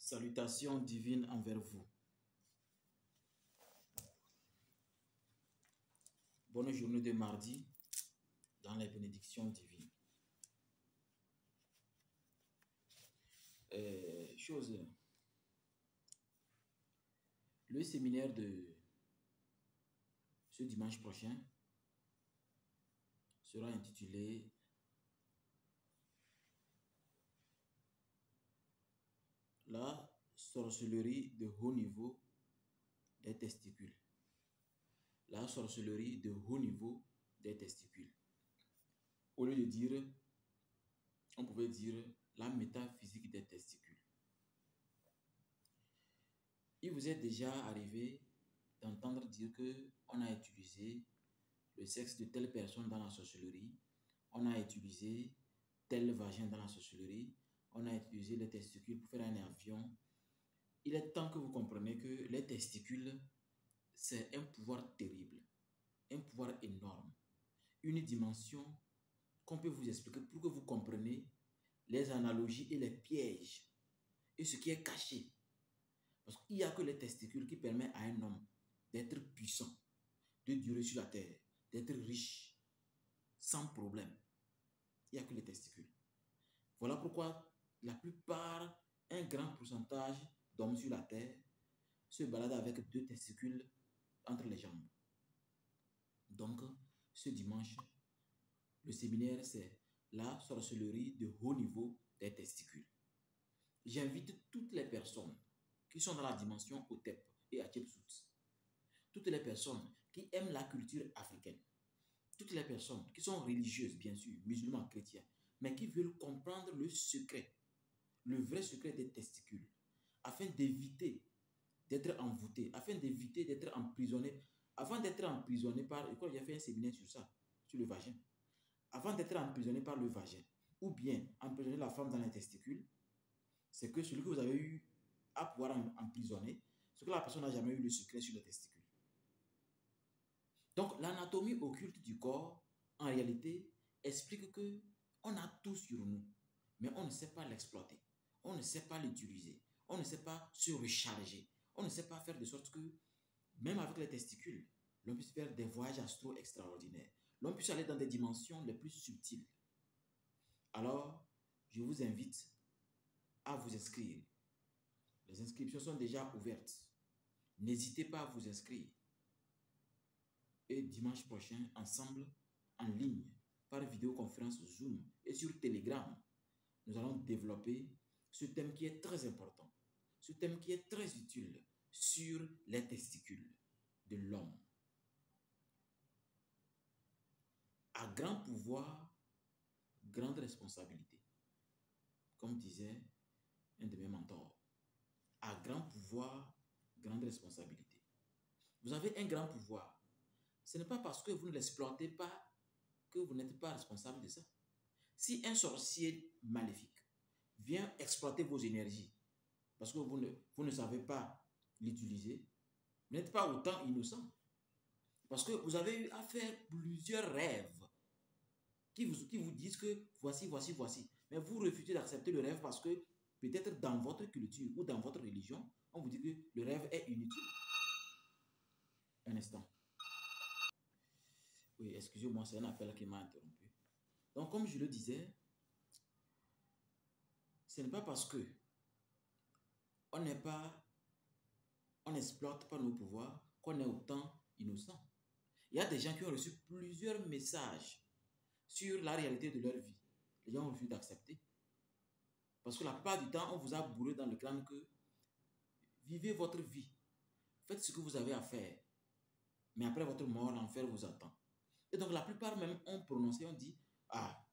Salutations divines envers vous. Bonne journée de mardi dans les bénédictions divines. Le séminaire de ce dimanche prochain sera intitulé La sorcellerie de haut niveau des testicules. La sorcellerie de haut niveau des testicules. Au lieu de dire, on pouvait dire la métaphysique des testicules. Il vous est déjà arrivé d'entendre dire qu'on a utilisé le sexe de telle personne dans la sorcellerie, on a utilisé tel vagin dans la sorcellerie, on a utilisé les testicules pour faire un avion. Il est temps que vous compreniez que les testicules, c'est un pouvoir terrible, un pouvoir énorme, une dimension qu'on peut vous expliquer pour que vous compreniez les analogies et les pièges et ce qui est caché. Parce qu'il n'y a que les testicules qui permettent à un homme d'être puissant, de durer sur la terre, d'être riche, sans problème. Il n'y a que les testicules. Voilà pourquoi la plupart, un grand pourcentage d'hommes sur la terre se baladent avec 2 testicules entre les jambes. Donc, ce dimanche, le séminaire, c'est la sorcellerie de haut niveau des testicules. J'invite toutes les personnes qui sont dans la dimension Otep et Hatshepsut, toutes les personnes qui aiment la culture africaine, toutes les personnes qui sont religieuses, bien sûr, musulmans, chrétiens, mais qui veulent comprendre le secret, le vrai secret des testicules, afin d'éviter d'être envoûté, afin d'éviter d'être emprisonné. Avant d'être emprisonné par, et quand j'ai fait un séminaire sur ça, sur le vagin, avant d'être emprisonné par le vagin, ou bien emprisonner la femme dans les testicules, c'est que celui que vous avez eu à pouvoir emprisonner, c'est que la personne n'a jamais eu le secret sur les testicules. Donc, l'anatomie occulte du corps, en réalité, explique que on a tout sur nous, mais on ne sait pas l'exploiter, on ne sait pas l'utiliser, on ne sait pas se recharger, on ne sait pas faire de sorte que, même avec les testicules, l'on puisse faire des voyages astro extraordinaires, l'on puisse aller dans des dimensions les plus subtiles. Alors, je vous invite à vous inscrire. Les inscriptions sont déjà ouvertes. N'hésitez pas à vous inscrire. Et dimanche prochain, ensemble, en ligne, par vidéoconférence Zoom et sur Telegram, nous allons développer ce thème qui est très important, ce thème qui est très utile sur les testicules de l'homme. À grand pouvoir, grande responsabilité. Comme disait un de mes mentors, à grand pouvoir, grande responsabilité. Vous avez un grand pouvoir. Ce n'est pas parce que vous ne l'exploitez pas que vous n'êtes pas responsable de ça. Si un sorcier maléfique vient exploiter vos énergies parce que vous ne savez pas l'utiliser, vous n'êtes pas autant innocent. Parce que vous avez eu à faire plusieurs rêves qui vous disent que voici. Mais vous refusez d'accepter le rêve parce que peut-être dans votre culture ou dans votre religion, on vous dit que le rêve est inutile. Un instant. Oui, excusez-moi, c'est un appel qui m'a interrompu. Donc, comme je le disais, ce n'est pas parce que on n'exploite pas nos pouvoirs qu'on est autant innocent. Il y a des gens qui ont reçu plusieurs messages sur la réalité de leur vie. Les gens ont refusé d'accepter. Parce que la plupart du temps, on vous a bourré dans le crâne que vivez votre vie. Faites ce que vous avez à faire. Mais après votre mort, l'enfer vous attend. Et donc, la plupart même ont prononcé, ont dit, ah,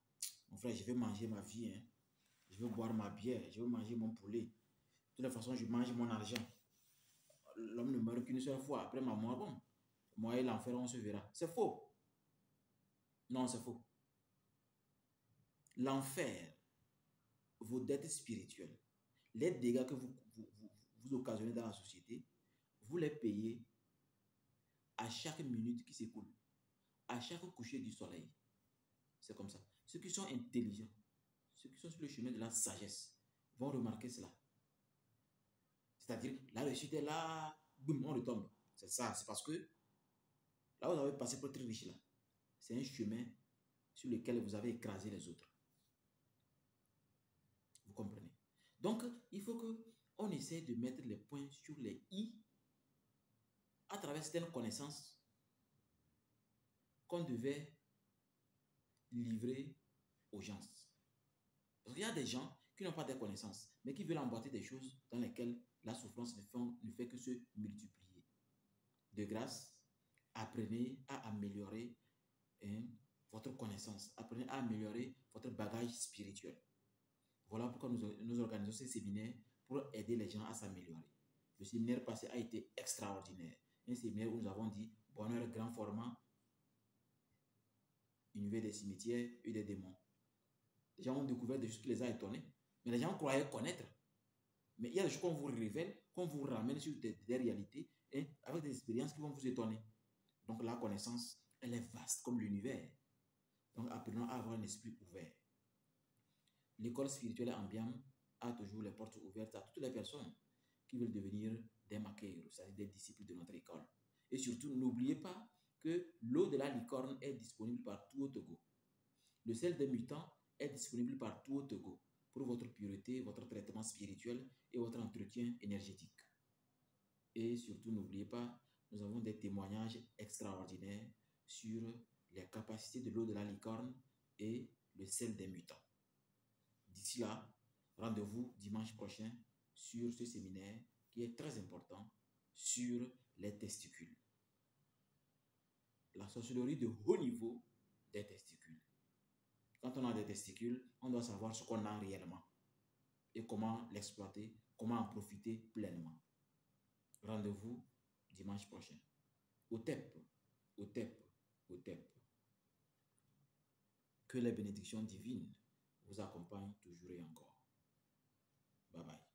mon frère, je vais manger ma vie, hein. Je vais boire ma bière, je vais manger mon poulet. De toute la façon, je mange mon argent. L'homme ne meurt qu'une seule fois. Après ma mort, bon, moi et l'enfer, on se verra. C'est faux. Non, c'est faux. L'enfer, vos dettes spirituelles, les dégâts que vous occasionnez dans la société, vous les payez à chaque minute qui s'écoule, à chaque coucher du soleil. C'est comme ça. Ceux qui sont intelligents, ceux qui sont sur le chemin de la sagesse, vont remarquer cela. C'est-à-dire, la réussite est là, boum, on retombe. C'est ça, c'est parce que là où vous avez passé pour être riche là, c'est un chemin sur lequel vous avez écrasé les autres. Vous comprenez? Donc, il faut que on essaie de mettre les points sur les i à travers certaines connaissances qu'on devait livrer aux gens. Parce qu'il y a des gens qui n'ont pas de connaissances, mais qui veulent emboîter des choses dans lesquelles la souffrance ne fait que se multiplier. De grâce, apprenez à améliorer votre connaissance. Apprenez à améliorer votre bagage spirituel. Voilà pourquoi nous organisons ces séminaires pour aider les gens à s'améliorer. Le séminaire passé a été extraordinaire. Un séminaire où nous avons dit bonheur, grand format, univers des cimetières et des démons. Les gens ont découvert des choses qui les a étonnés. Mais les gens croyaient connaître. Mais il y a des choses qu'on vous révèle, qu'on vous ramène sur des réalités et avec des expériences qui vont vous étonner. Donc la connaissance, elle est vaste comme l'univers. Donc apprenons à avoir un esprit ouvert. L'école spirituelle Ambiam a toujours les portes ouvertes à toutes les personnes qui veulent devenir des maquilleurs, c'est-à-dire des disciples de notre école. Et surtout, n'oubliez pas que l'eau de la licorne est disponible partout au Togo. Le sel des mutants est disponible partout au Togo pour votre pureté, votre traitement spirituel et votre entretien énergétique. Et surtout, n'oubliez pas, nous avons des témoignages extraordinaires sur les capacités de l'eau de la licorne et le sel des mutants. D'ici là, rendez-vous dimanche prochain sur ce séminaire qui est très important sur les testicules. La sorcellerie de haut niveau des testicules. Quand on a des testicules, on doit savoir ce qu'on a réellement et comment l'exploiter, comment en profiter pleinement. Rendez-vous dimanche prochain. Au TEP, au TEP, au TEP. Que les bénédictions divines vous accompagnent toujours et encore. Bye bye.